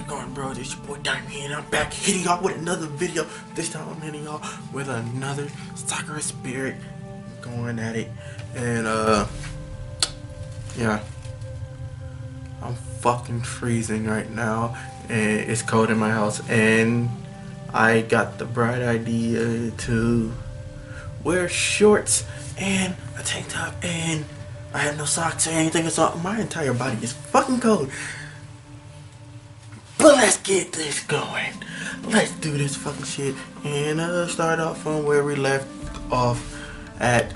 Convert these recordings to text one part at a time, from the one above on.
going, bro? It's your boy Diamond here, and I'm back hitting y'all with another video. This time I'm hitting y'all with another Sakura Spirit, going at it. And yeah, I'm fucking freezing right now, and it's cold in my house, and I got the bright idea to wear shorts and a tank top, and I have no socks or anything, so my entire body is fucking cold. But let's get this going. Let's do this fucking shit and start off from where we left off at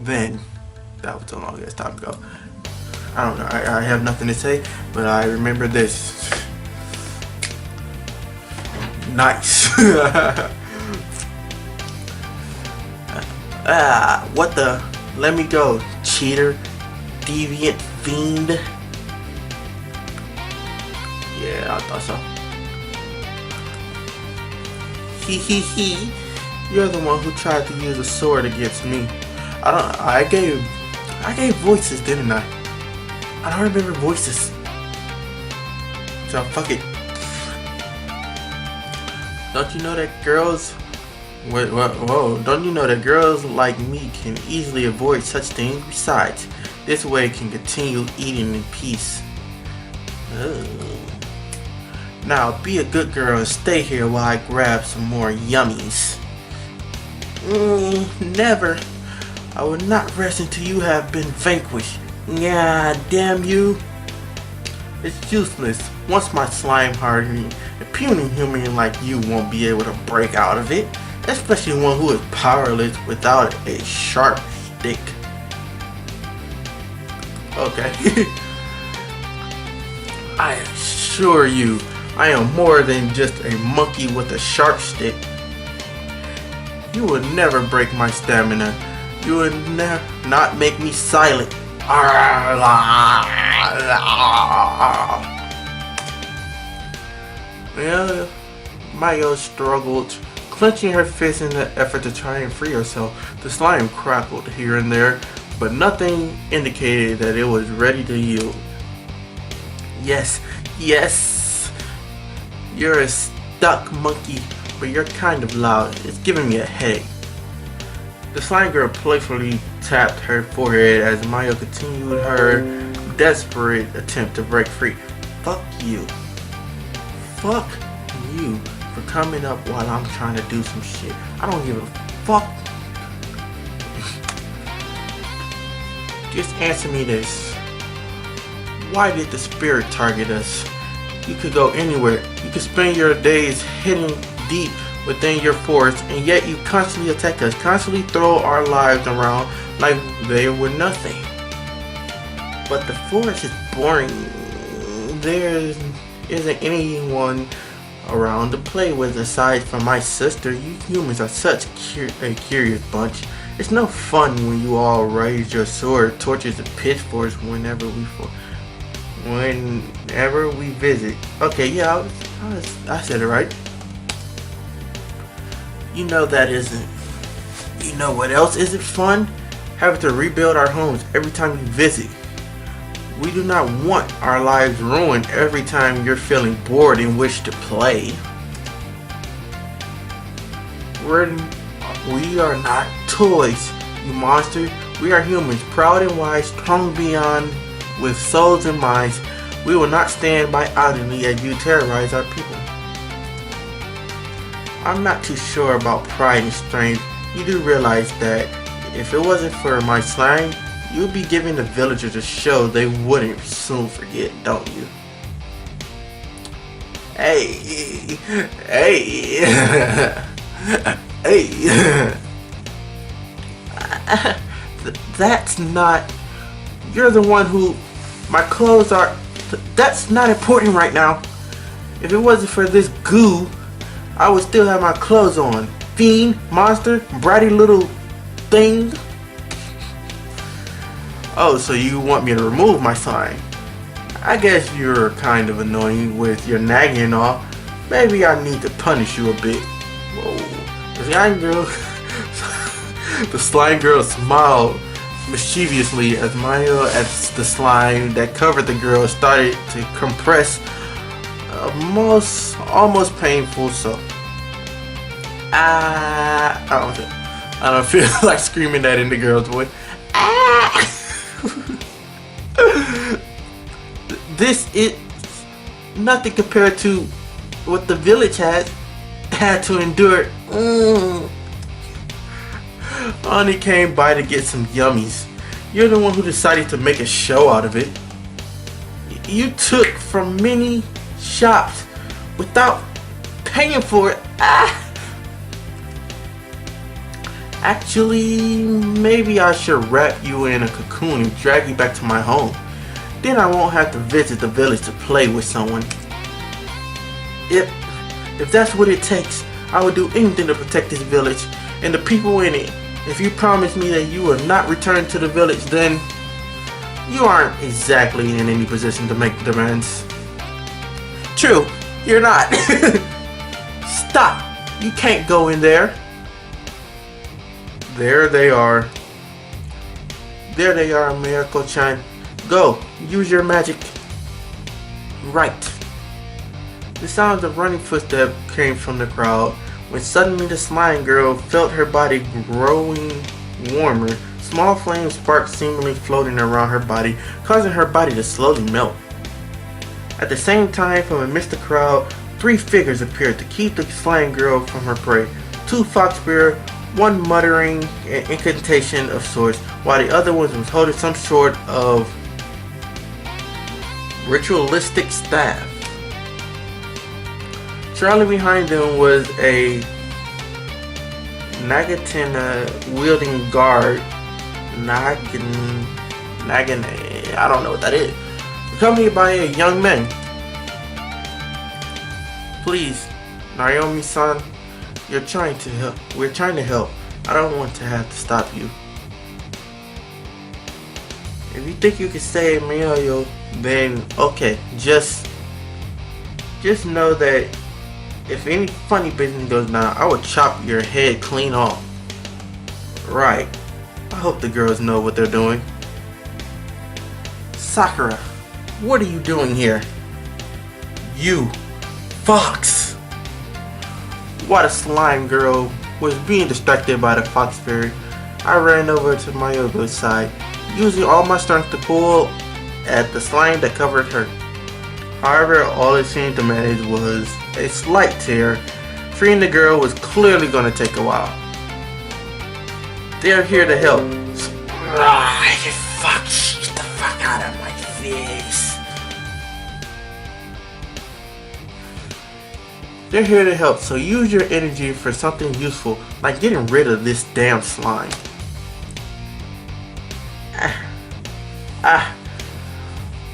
then. That was a long ass time ago. I don't know, I have nothing to say, but I remember this. Nice. What the? Let me go, cheater, deviant fiend. Yeah, I thought so. He. You're the one who tried to use a sword against me. I gave voices, didn't I? I don't remember voices. So fuck it. Don't you know that girls? Whoa! Don't you know that girls like me can easily avoid such things? Besides, this way can continue eating in peace. Ugh. Now be a good girl and stay here while I grab some more yummies. Never. I will not rest until you have been vanquished. Yeah, damn you. It's useless. Once my slime hardened, a puny human like you won't be able to break out of it. Especially one who is powerless without a sharp stick. Okay. I assure you, I am more than just a monkey with a sharp stick. You will never break my stamina. You will not make me silent. Well, Mayo struggled, clenching her fist in the effort to try and free herself. The slime crackled here and there, but nothing indicated that it was ready to yield. Yes. You're a stuck monkey, but you're kind of loud. It's giving me a headache. The slime girl playfully tapped her forehead as Mayo continued her desperate attempt to break free. Fuck you. Fuck you for coming up while I'm trying to do some shit. I don't give a fuck. Just answer me this. Why did the spirit target us? You could go anywhere. You could spend your days hidden deep within your forest, and yet you constantly attack us, constantly throw our lives around like they were nothing. But the forest is boring. There isn't anyone around to play with aside from my sister. You humans are such a curious bunch. It's no fun when you all raise your sword, torches, and pitchforks whenever we visit. Okay, yeah, I said it right. You know that isn't. You know what else isn't fun? Having to rebuild our homes every time you visit. We do not want our lives ruined every time you're feeling bored and wish to play. We are not toys, you monster. We are humans, proud and wise, strong beyond, with souls and minds. We will not stand by idly as you terrorize our people. I'm not too sure about pride and strength. You do realize that if it wasn't for my slime, you'd be giving the villagers a show they wouldn't soon forget, don't you? Hey. That's not. You're the one who. My clothes are. That's not important right now. If it wasn't for this goo, I would still have my clothes on. Fiend, monster, bratty little thing. Oh, so you want me to remove my sign? I guess you're kind of annoying with your nagging and all. Maybe I need to punish you a bit. Whoa. The slime girl smiled mischievously as Mayo, as the slime that covered the girl started to compress, almost painful. So I don't feel like screaming that in the girl's voice. This is nothing compared to what the village had to endure. Ani came by to get some yummies. You're the one who decided to make a show out of it. You took from many shops without paying for it. Actually, maybe I should wrap you in a cocoon and drag you back to my home. Then I won't have to visit the village to play with someone. If that's what it takes, I would do anything to protect this village and the people in it. If you promise me that you will not return to the village, then you aren't exactly in any position to make demands. True, you're not. Stop! You can't go in there. There they are. There they are, Miracle-chan. Go, use your magic. Right. The sounds of running footsteps came from the crowd when suddenly the slime girl felt her body growing warmer. Small flames sparked, seemingly floating around her body, causing her body to slowly melt. At the same time, from amidst the crowd, 3 figures appeared to keep the slime girl from her prey. 2 fox bear, one muttering an incantation of sorts, while the other one was holding some sort of ritualistic staff. Trailing behind them was a Nagatana wielding guard. Nagane, I don't know what that is. Accompanied by a young man. Please, Naomi-san, we're trying to help. I don't want to have to stop you. If you think you can save Miyo, then okay. Just know that if any funny business goes down, I will chop your head clean off. Right. I hope the girls know what they're doing. Sakura, what are you doing here? You, Fox! While the slime girl was being distracted by the fox fairy, I ran over to Mayogo's side, using all my strength to pull at the slime that covered her. However, all it seemed to manage was a slight tear. Freeing the girl was clearly going to take a while. They're here to help. You fuck, get the fuck out of my face. They're here to help, so use your energy for something useful, like getting rid of this damn slime.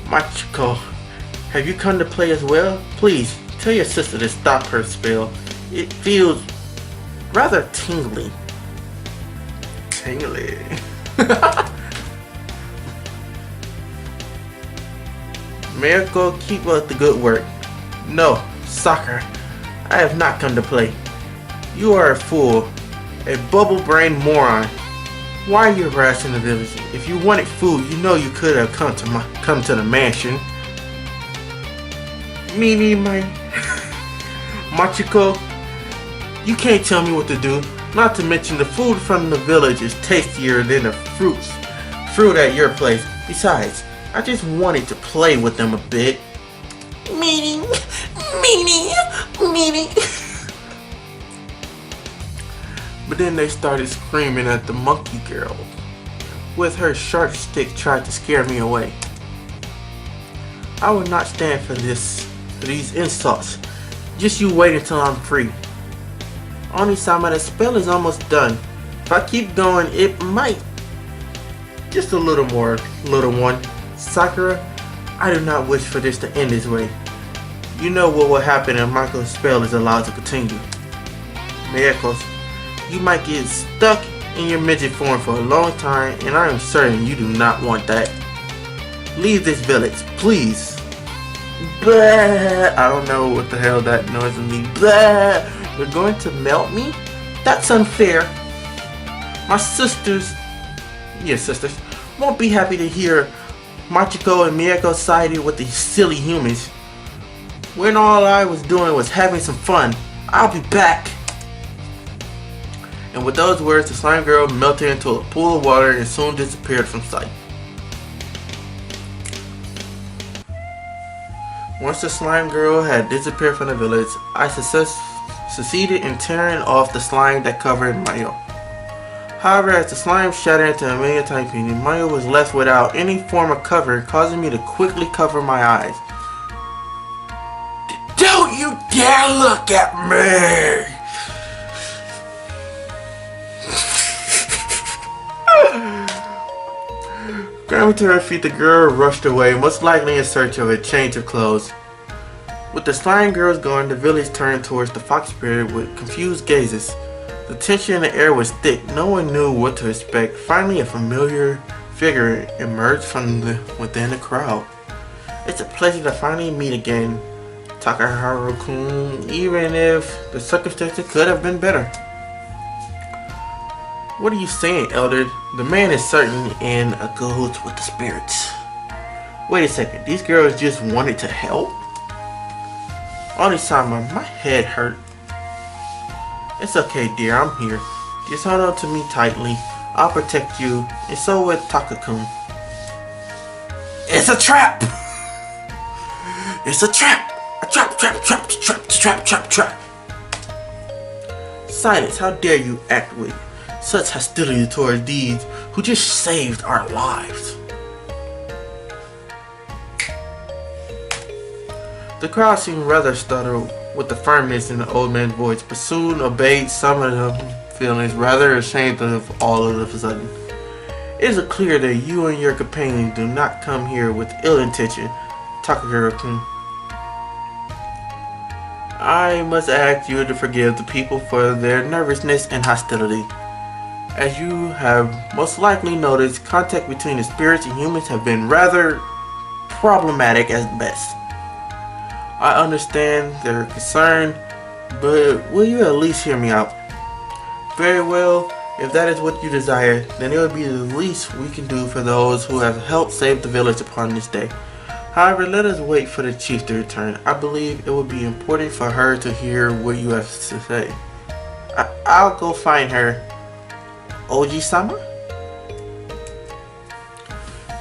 Machiko, have you come to play as well? Please, tell your sister to stop her spell. It feels rather tingly. Tingly. Miracle, keep up the good work. No, Sakura, I have not come to play. You are a fool, a bubble-brained moron. Why are you harassing the village? If you wanted food, you know you could have come to the mansion. Machiko, you can't tell me what to do. Not to mention the food from the village is tastier than the fruit at your place. Besides, I just wanted to play with them a bit. Meaning. But then they started screaming at the monkey girl. With her sharp stick tried to scare me away. I will not stand for these insults. Just you wait until I'm free. Oni-sama, the spell is almost done. If I keep going, it might. Just a little more, little one. Sakura, I do not wish for this to end this way. You know what will happen if Michael's spell is allowed to continue. Miracles, you might get stuck in your midget form for a long time, and I am certain you do not want that. Leave this village, please. Blah. I don't know what the hell that noise means. Blah. You're going to melt me? That's unfair. My sisters, Yes, sisters. Won't be happy to hear Machiko and Miyako sided with these silly humans when all I was doing was having some fun. I'll be back. And with those words, the slime girl melted into a pool of water and soon disappeared from sight. Once the slime girl had disappeared from the village, I succeeded in tearing off the slime that covered Mayo. However, as the slime shattered into a million tiny pieces, Mayo was left without any form of cover, causing me to quickly cover my eyes. Don't you dare look at me! Scrambling to her feet, the girl rushed away, most likely in search of a change of clothes. With the slime girls gone, the village turned towards the fox spirit with confused gazes. The tension in the air was thick. No one knew what to expect. Finally, a familiar figure emerged from within the crowd. It's a pleasure to finally meet again, Takaharu-kun, even if the circumstances could have been better. What are you saying, Elder? The man is certainly in cahoots with the spirits. Wait a second, these girls just wanted to help? Oni-sama, my head hurt. It's okay, dear, I'm here. Just hold on to me tightly. I'll protect you, and so will Taka-kun. It's a trap! It's a trap! A trap, trap, trap, trap, trap, trap, trap. Silence, how dare you act with such hostility towards these who just saved our lives. The crowd seemed rather startled with the firmness in the old man's voice, but soon obeyed, some of them feeling rather ashamed of all of a sudden. It is clear that you and your companions do not come here with ill intention, Takahiro-kun. I must ask you to forgive the people for their nervousness and hostility. As you have most likely noticed, contact between the spirits and humans have been rather problematic at best. I understand their concern, but will you at least hear me out? Very well, if that is what you desire, then it will be the least we can do for those who have helped save the village upon this day. However, let us wait for the chief to return. I believe it will be important for her to hear what you have to say. I'll go find her. Oji-sama?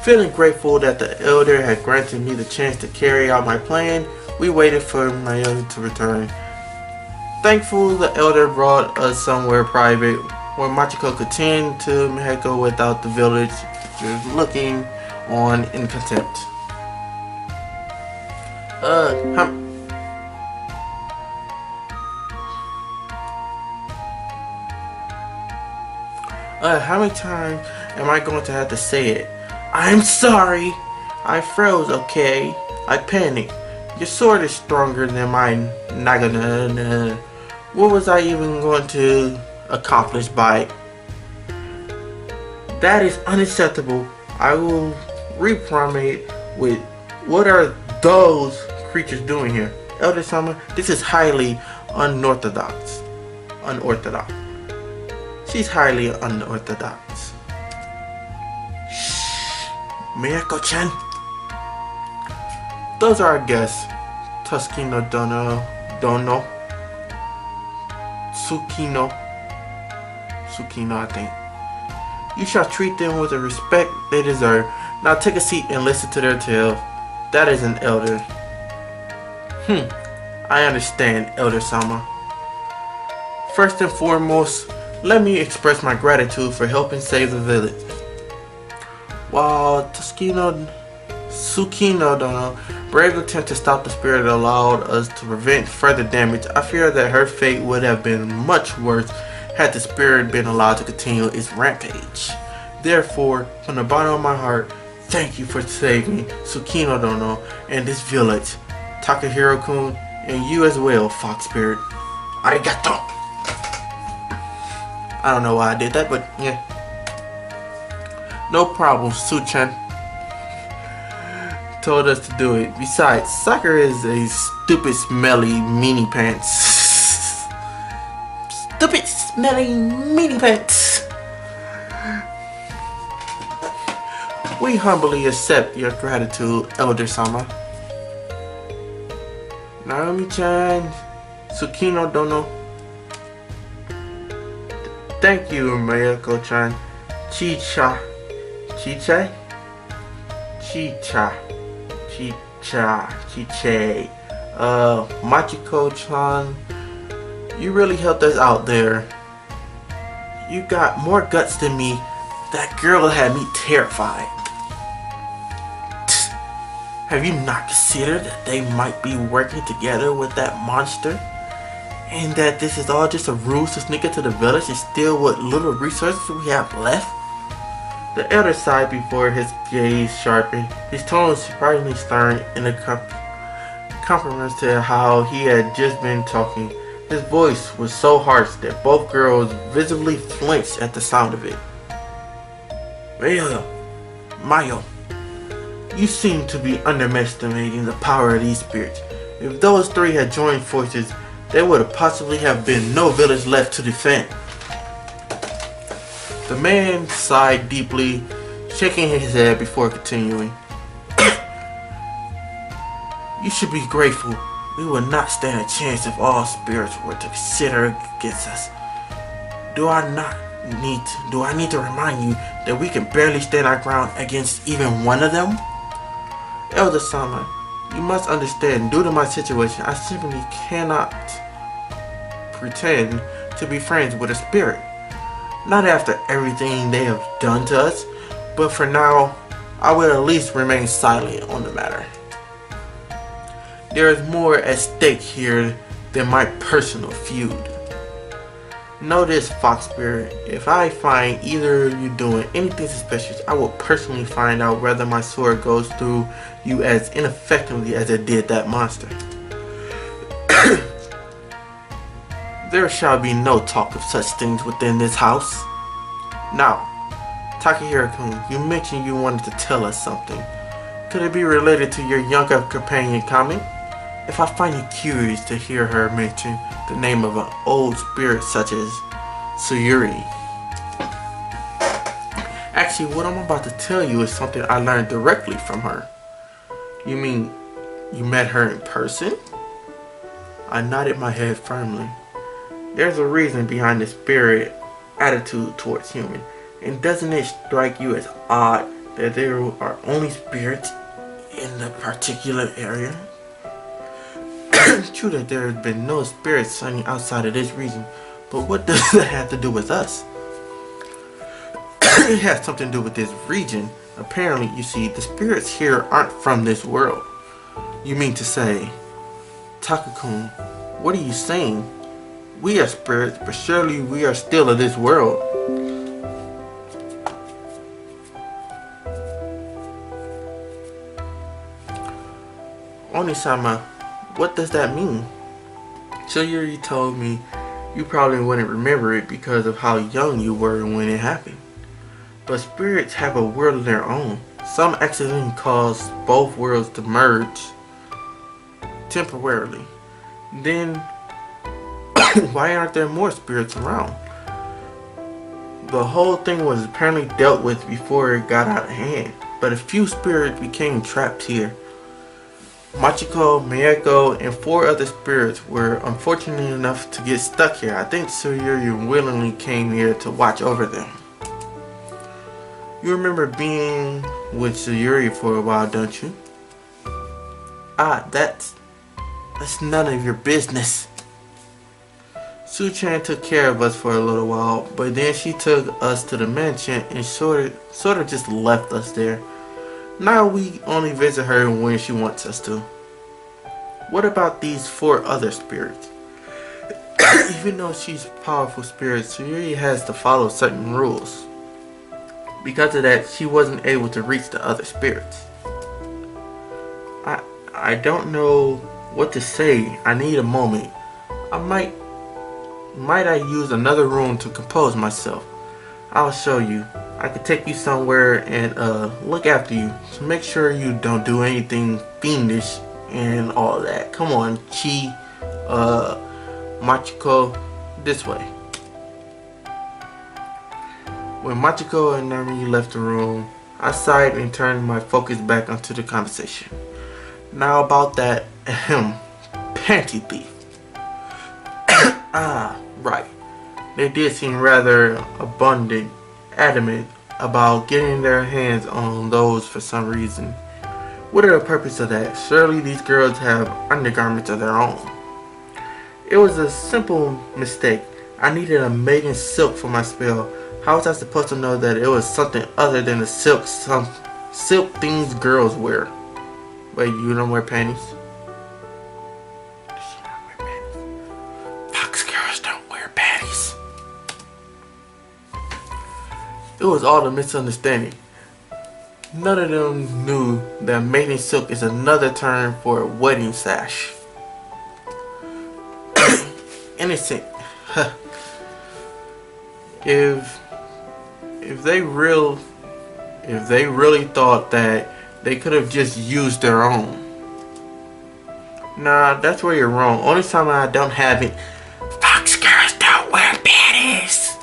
Feeling grateful that the elder had granted me the chance to carry out my plan, we waited for Mayo to return. Thankful the elder brought us somewhere private where Machiko could tend to Miheko without the village just looking on in contempt. How many times am I going to have to say it? I'm sorry! I froze, okay? I panicked. Your sword is stronger than mine, Nagana. What was I even going to accomplish by it? That is unacceptable. I will reprimand with what are those creatures doing here? Elder Sama, this is highly unorthodox. She's highly unorthodox. Shh, Miyako-chan. Those are our guests. Tsukino Dono. Tsukino, I think. You shall treat them with the respect they deserve. Now take a seat and listen to their tale. That is an elder. I understand, Elder Sama. First and foremost, let me express my gratitude for helping save the village. While Tsukino Dono bravely attempted to stop the spirit that allowed us to prevent further damage, I fear that her fate would have been much worse had the spirit been allowed to continue its rampage. Therefore, from the bottom of my heart, thank you for saving Tsukino Dono and this village, Takahiro-kun, and you as well, Fox Spirit. Arigato! I don't know why I did that, but yeah. No problem, Su-chan told us to do it. Besides, soccer is a stupid, smelly meanie pants. Stupid, smelly meanie pants. We humbly accept your gratitude, Elder Sama. Naomi-chan, Tsukino Dono. Thank you, Mayako-chan. Chicha. Chiche? Chicha. Chicha. Chiche. Machiko-chan. You really helped us out there. You got more guts than me. That girl had me terrified. Have you not considered that they might be working together with that monster? And that this is all just a ruse to sneak into the village and steal what little resources we have left? The elder sighed before his gaze sharpened. His tone was surprisingly stern in a compliment to how he had just been talking. His voice was so harsh that both girls visibly flinched at the sound of it. Mayo, you seem to be underestimating the power of these spirits. If those three had joined forces, there would have possibly have been no village left to defend. The man sighed deeply, shaking his head before continuing. You should be grateful. We would not stand a chance if all spirits were to consider against us. Do I need to remind you that we can barely stand our ground against even one of them? Elder Sama, you must understand, due to my situation, I simply cannot pretend to be friends with a spirit. Not after everything they have done to us, but for now, I will at least remain silent on the matter. There is more at stake here than my personal feud. Know this, Fox Spirit, if I find either of you doing anything suspicious, I will personally find out whether my sword goes through you as ineffectively as it did that monster. There shall be no talk of such things within this house. Now, Takahiro-kun, you mentioned you wanted to tell us something. Could it be related to your younger companion Kami? If I find it curious to hear her mention the name of an old spirit such as Tsuyuri. Actually, what I'm about to tell you is something I learned directly from her. You mean you met her in person? I nodded my head firmly. There's a reason behind the spirit attitude towards human. And doesn't it strike you as odd that there are only spirits in the particular area? It's true that there has been no spirits sunny outside of this region, but what does that have to do with us? It has something to do with this region. Apparently, you see, the spirits here aren't from this world. You mean to say, Takakun, what are you saying? We are spirits, but surely we are still of this world. Onisama, what does that mean? Tsuyuri told me you probably wouldn't remember it because of how young you were when it happened. But spirits have a world of their own. Some accident cause both worlds to merge temporarily. Then, why aren't there more spirits around? The whole thing was apparently dealt with before it got out of hand. But a few spirits became trapped here. Machiko, Miyako, and 4 other spirits were unfortunate enough to get stuck here. I think Tsuyuri willingly came here to watch over them. You remember being with Tsuyuri for a while, don't you? Ah, that's none of your business. Su-chan took care of us for a little while, but then she took us to the mansion and sort of just left us there. Now we only visit her when she wants us to. What about these 4 other spirits? Even though she's a powerful spirit, Tsuyuri has to follow certain rules. Because of that, she wasn't able to reach the other spirits. I don't know what to say. I need a moment. Might I use another room to compose myself? I'll show you. I could take you somewhere and look after you. So make sure you don't do anything fiendish and all that. Come on, Chi, Machiko, this way. When Machiko and Nami left the room, I sighed and turned my focus back onto the conversation. Now about that panty thief. Right. They did seem rather adamant about getting their hands on those for some reason. What are the purpose of that? Surely these girls have undergarments of their own. It was a simple mistake. I needed a maiden silk for my spell. How was I supposed to know that it was something other than the silk things girls wear? Wait, you don't wear panties? Does she not wear panties? Fox girls don't wear panties. It was all a misunderstanding. None of them knew that maiden silk is another term for a wedding sash. Innocent. If they really thought that they could have just used their own. Nah, that's where you're wrong. Only time I don't have it. Fox girls don't wear panties.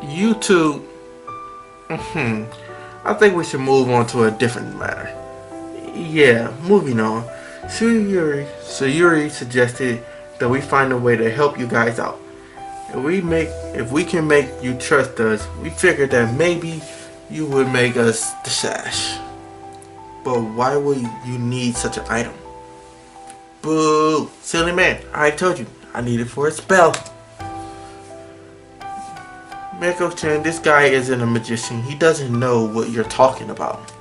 You two. I think we should move on to a different matter. Yeah, moving on. Sayuri suggested that we find a way to help you guys out. If we can make you trust us, we figured that maybe you would make us the sash. But why would you need such an item? Boo! Silly man, I told you, I need it for a spell. Mako-chan, this guy isn't a magician. He doesn't know what you're talking about.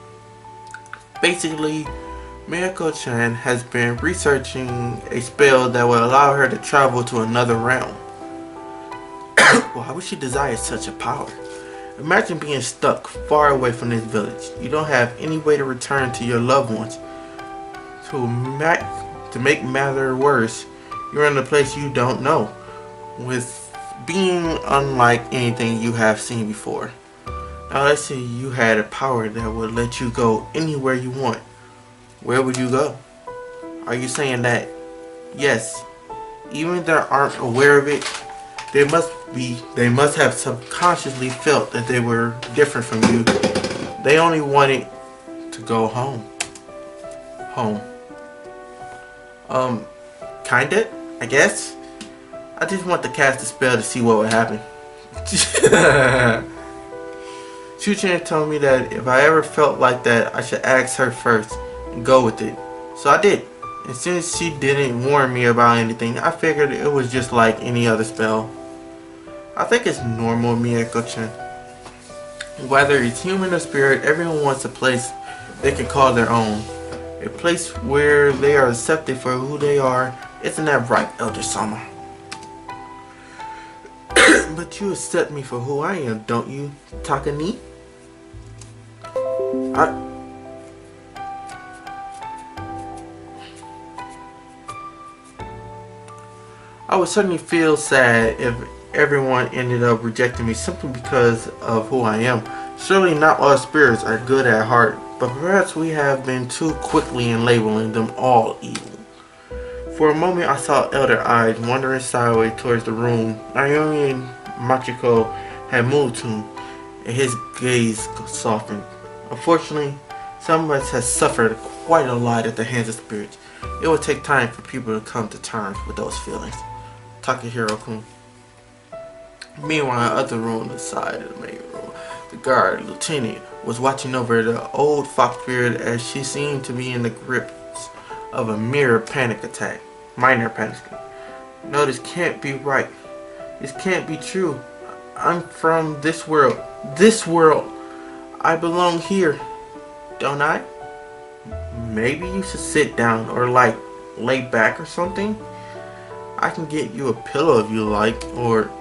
Basically, Mako-chan has been researching a spell that will allow her to travel to another realm. Why would she desire such a power? Imagine being stuck far away from this village. You don't have any way to return to your loved ones. To make matter worse, you're in a place you don't know, with being unlike anything you have seen before. Now let's say you had a power that would let you go anywhere you want. Where would you go? Are you saying that, yes, even if they aren't aware of it, they must have subconsciously felt that they were different from you. They only wanted to go home. Kinda, I guess. I just want to cast a spell to see what would happen. Chu-chan told me that if I ever felt like that, I should ask her first and go with it. So I did. And since she didn't warn me about anything, I figured it was just like any other spell. I think it's normal, Miyako-chan. Whether it's human or spirit, everyone wants a place they can call their own. A place where they are accepted for who they are. Isn't that right, Elder Sama? But you accept me for who I am, don't you, Takani? I would certainly feel sad if everyone ended up rejecting me simply because of who I am. Surely not all spirits are good at heart, but perhaps we have been too quickly in labeling them all evil. For a moment I saw elder eyes wandering sideways towards the room Naomi and Machiko had moved to, and his gaze softened. Unfortunately, some of us have suffered quite a lot at the hands of spirits. It will take time for people to come to terms with those feelings. Takahiro-kun. Meanwhile, other room on the side of the main room, the guard, lieutenant, was watching over the old fox spirit as she seemed to be in the grips of a minor panic attack. No, this can't be right. This can't be true. I'm from this world. This world. I belong here. Don't I? Maybe you should sit down or like lay back or something. I can get you a pillow if you like, or...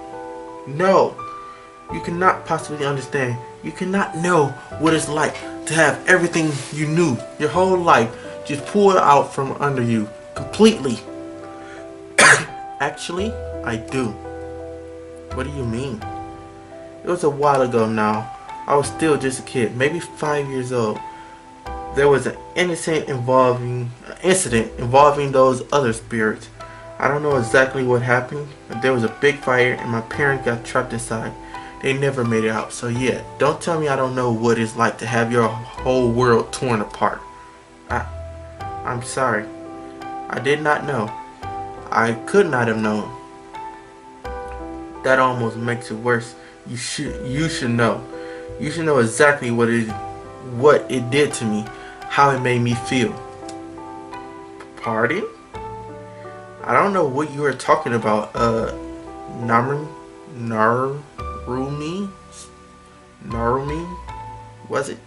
No, you cannot possibly understand. You cannot know what it's like to have everything you knew your whole life just pulled out from under you completely. Actually, I do. What do you mean? It was a while ago now. I was still just a kid, maybe 5 years old. There was an incident involving those other spirits. I don't know exactly what happened, but there was a big fire and my parents got trapped inside. they never made it out. So yeah, don't tell me I don't know what it's like to have your whole world torn apart. I'm sorry. I did not know. I could not have known. That almost makes it worse. You should know. You should know exactly what it did to me, how it made me feel. Pardon? I don't know what you were talking about. Narumi, was it?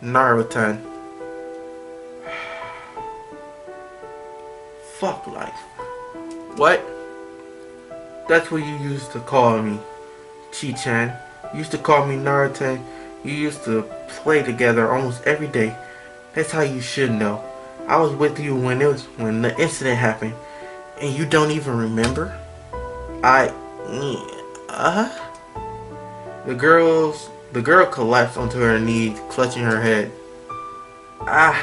Narutan. Fuck life. What? That's what you used to call me, Chi-chan. You used to call me Naruto. You used to play together almost every day. That's how you should know. I was with you when the incident happened, and you don't even remember. The girl collapsed onto her knees, clutching her head. I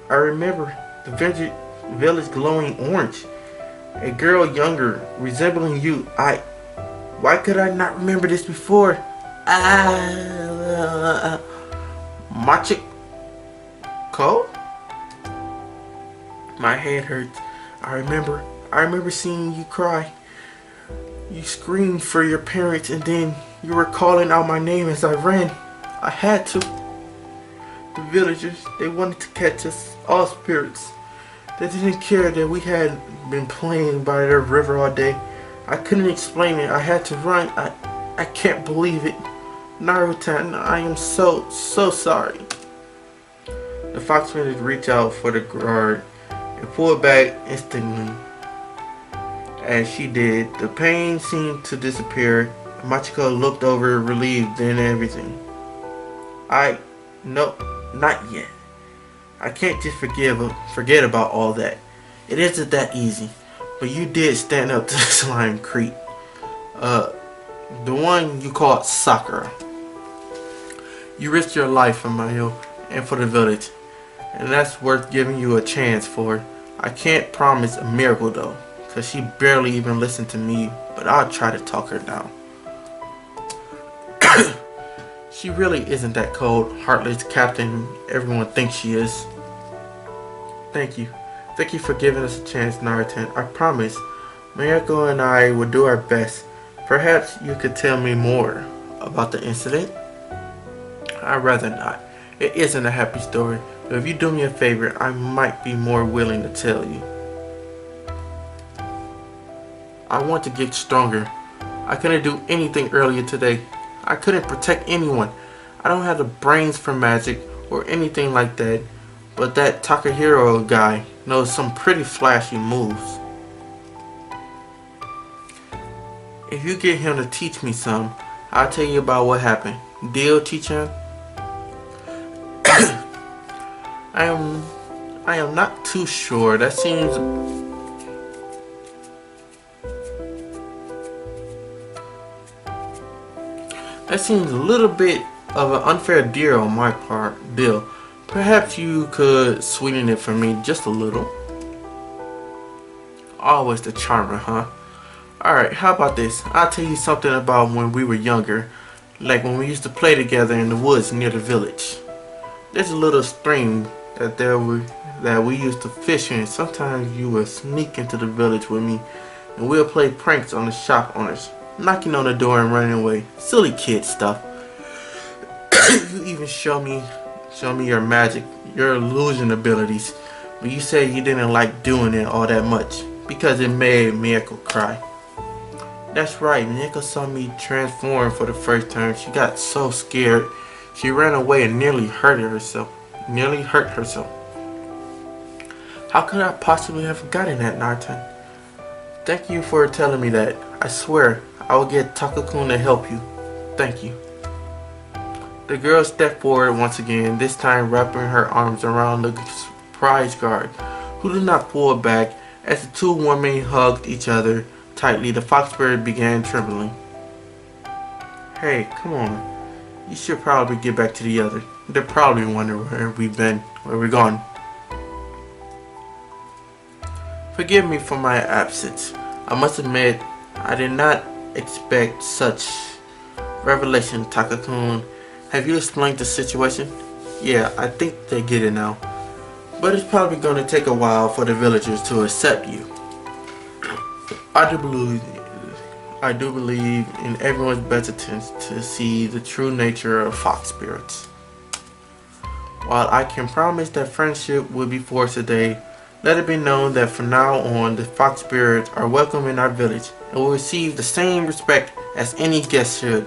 remember the village glowing orange. A girl younger, resembling you. Why could I not remember this before? Machiko? My head hurts. I remember seeing you cry. You screamed for your parents, and then you were calling out my name as I ran. I had to. The villagers, they wanted to catch us, all spirits. They didn't care that we had been playing by the river all day. I couldn't explain it. I had to run. I can't believe it. Naruto, I am so sorry. The foxman reached out for the guard and pulled back instantly. As she did, the pain seemed to disappear. Machiko looked over, relieved and everything. No, not yet. I can't just forget about all that. It isn't that easy. But you did stand up to the slime creep. The one you called Sakura. You risked your life for Mayo and for the village. And that's worth giving you a chance for. I can't promise a miracle though, because she barely even listened to me, but I'll try to talk her down. She really isn't that cold, heartless captain everyone thinks she is. Thank you. Thank you for giving us a chance, Naruto. I promise, Mayako and I will do our best. Perhaps you could tell me more about the incident? I'd rather not. It isn't a happy story, but if you do me a favor, I might be more willing to tell you. I want to get stronger. I couldn't do anything earlier today. I couldn't protect anyone. I don't have the brains for magic or anything like that, but that Takahiro guy knows some pretty flashy moves. If you get him to teach me some, I'll tell you about what happened. Deal, Chi-chan? I am not too sure. That seems a little bit of an unfair deal on my part. Perhaps you could sweeten it for me just a little. Always the charmer, huh? Alright, how about this? I'll tell you something about when we were younger. Like when we used to play together in the woods near the village. There's a little stream that we used to fish in. Sometimes you would sneak into the village with me and we'll play pranks on the shop owners. Knocking on the door and running away. Silly kid stuff. You even show me your magic, your illusion abilities. But you say you didn't like doing it all that much because it made Miyako cry. That's right, Miyako saw me transform for the first time. She got so scared. She ran away and nearly hurt herself. How could I possibly have forgotten that, Naruto? Thank you for telling me that. I swear, I will get Takakun to help you. Thank you. The girl stepped forward once again, this time wrapping her arms around the surprise guard, who did not pull back. As the two women hugged each other tightly, the foxbird began trembling. Hey, come on. You should probably get back to the other. They're probably wondering where we're gone. Forgive me for my absence. I must admit, I did not expect such revelation, Takakun. Have you explained the situation? Yeah, I think they get it now. But it's probably going to take a while for the villagers to accept you. I do believe I do believe in everyone's best attempts to see the true nature of fox spirits. While I can promise that friendship will be forced today, let it be known that from now on the fox spirits are welcome in our village and will receive the same respect as any guest should.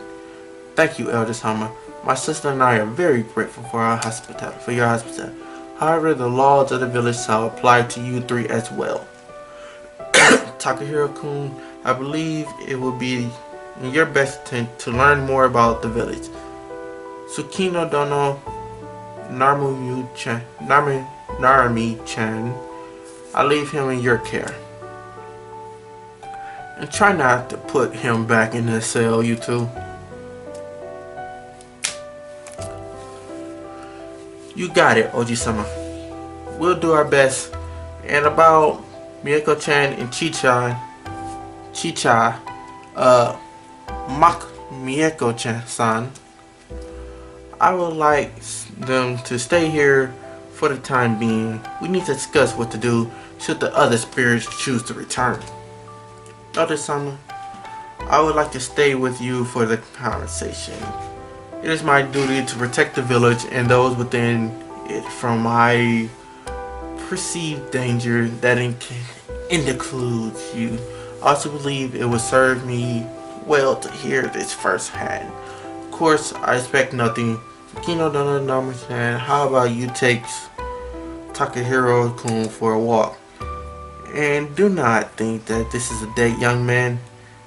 Thank you, Elder Sama. My sister and I are very grateful for your hospitality. However, the laws of the village shall apply to you three as well. Takahiro-kun, I believe it will be in your best intent to learn more about the village. Tsukino Dono Narami-chan, I leave him in your care. And try not to put him back in the cell, you two. You got it, Oji-sama. We'll do our best. And about Miyako-chan and Mak Miyako-chan-san, I would like them to stay here for the time being. We need to discuss what to do should the other spirits choose to return. Elder-sama, I would like to stay with you for the conversation. It is my duty to protect the village and those within it from my perceived danger that includes you. I also believe it would serve me well to hear this firsthand. Of course, I expect nothing. Kino Dono Namasan, how about you take Takahiro-kun for a walk? And do not think that this is a date, young man.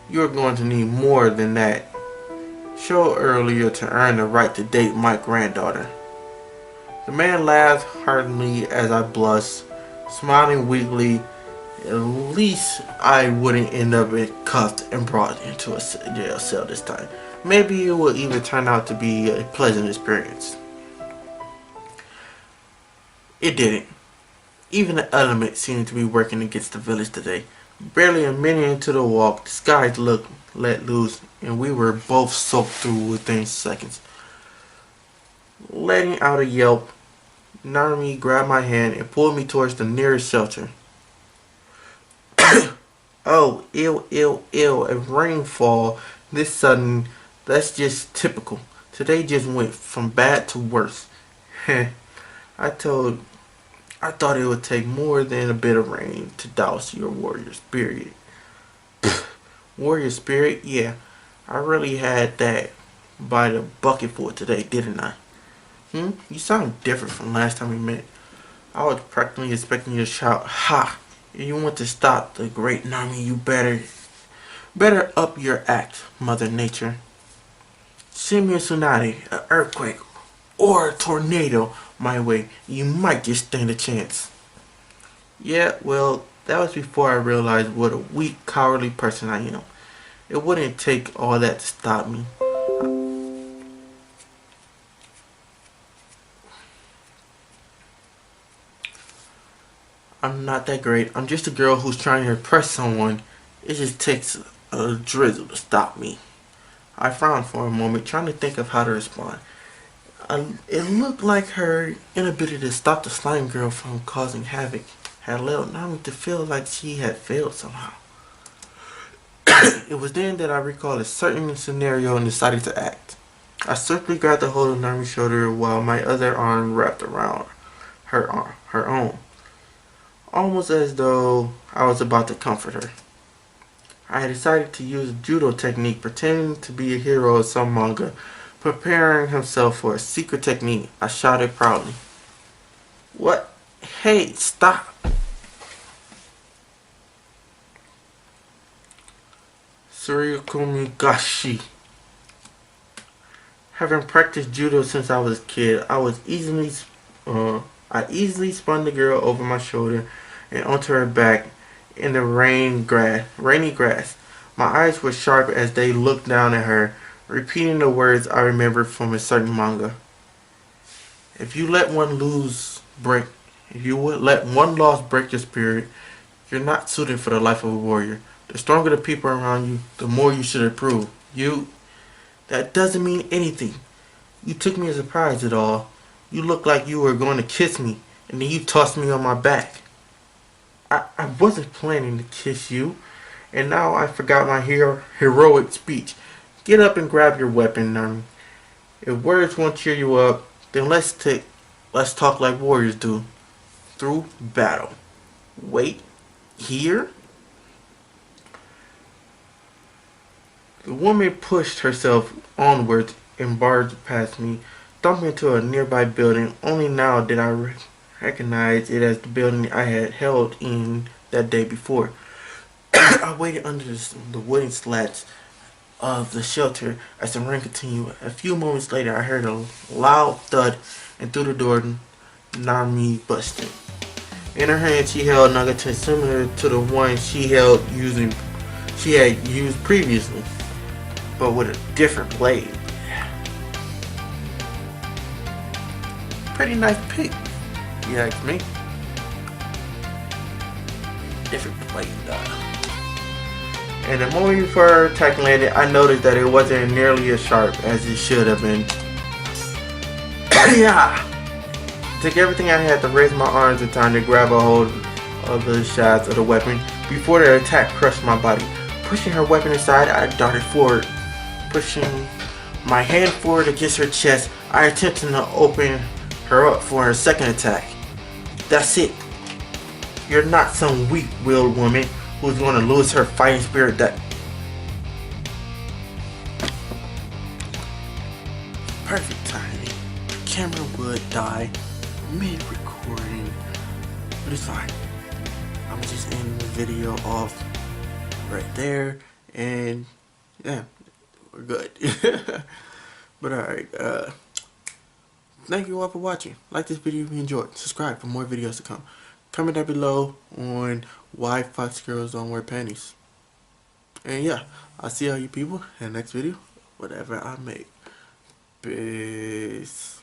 You are going to need more than that. Show earlier to earn the right to date my granddaughter. The man laughed heartily as I blushed, smiling weakly. At least I wouldn't end up cuffed and brought into a jail cell this time. Maybe it will even turn out to be a pleasant experience. It didn't. Even the elements seemed to be working against the village today. Barely a minute into the walk, the skies let loose, and we were both soaked through within seconds. Letting out a yelp, Narumi grabbed my hand and pulled me towards the nearest shelter. Oh, ill, a rainfall this sudden, that's just typical. Today just went from bad to worse. I thought it would take more than a bit of rain to douse your warrior spirit. Warrior spirit? Yeah, I really had that by the bucketful today, didn't I? You sound different from last time we met. I was practically expecting you to shout, "Ha! If you want to stop the great Nami, you better up your act, Mother Nature. Send me a tsunami, an earthquake, or a tornado my way. You might just stand a chance." Yeah, well, that was before I realized what a weak, cowardly person I am. It wouldn't take all that to stop me. I'm not that great. I'm just a girl who's trying to impress someone. It just takes a drizzle to stop me. I frowned for a moment, trying to think of how to respond. It looked like her inability to stop the slime girl from causing havoc had led Nami to feel like she had failed somehow. It was then that I recalled a certain scenario and decided to act. I swiftly grabbed a hold of Nami's shoulder while my other arm wrapped around her own, almost as though I was about to comfort her. I had decided to use a judo technique, pretending to be a hero of some manga, preparing himself for a secret technique. I shouted proudly. What? Hey, stop! Surikumi Gashi. Having practiced judo since I was a kid, I easily spun the girl over my shoulder and onto her back in the rainy grass. My eyes were sharp as they looked down at her, repeating the words I remembered from a certain manga. If you let one loss break your spirit, you're not suited for the life of a warrior. The stronger the people around you, the more you should improve. That doesn't mean anything. You took me as a surprise at all. You looked like you were going to kiss me, and then you tossed me on my back. I wasn't planning to kiss you, and now I forgot my heroic speech. Get up and grab your weapon, Nami. If words won't cheer you up, then let's talk like warriors do. Through battle. Wait, here? The woman pushed herself onwards and barged past me, thumping into a nearby building. Only now did I recognize it as the building I had held in that day before. I waited under the wooden slats of the shelter as the rain continued. A few moments later, I heard a loud thud, and through the door, Nami busted. In her hand, she held Nagata similar to the one she had used previously, but with a different blade. Pretty nice pick, if you ask me. Different blade, And the moment before her attack landed, I noticed that it wasn't nearly as sharp as it should have been. Yeah! Took everything I had to raise my arms in time to grab a hold of the shafts of the weapon before the attack crushed my body. Pushing her weapon aside, I darted forward. Pushing my hand forward against her chest, I attempted to open her up for her second attack. That's it. You're not some weak-willed woman who's going to lose her fighting spirit. That perfect timing. The camera would die mid-recording, but it's fine. I'm just ending the video off right there, and yeah, we're good. But alright, thank you all for watching. Like this video if you enjoyed. Subscribe for more videos to come. Comment down below on why fox girls don't wear panties. And yeah, I'll see all you people in the next video, whatever I make. Peace.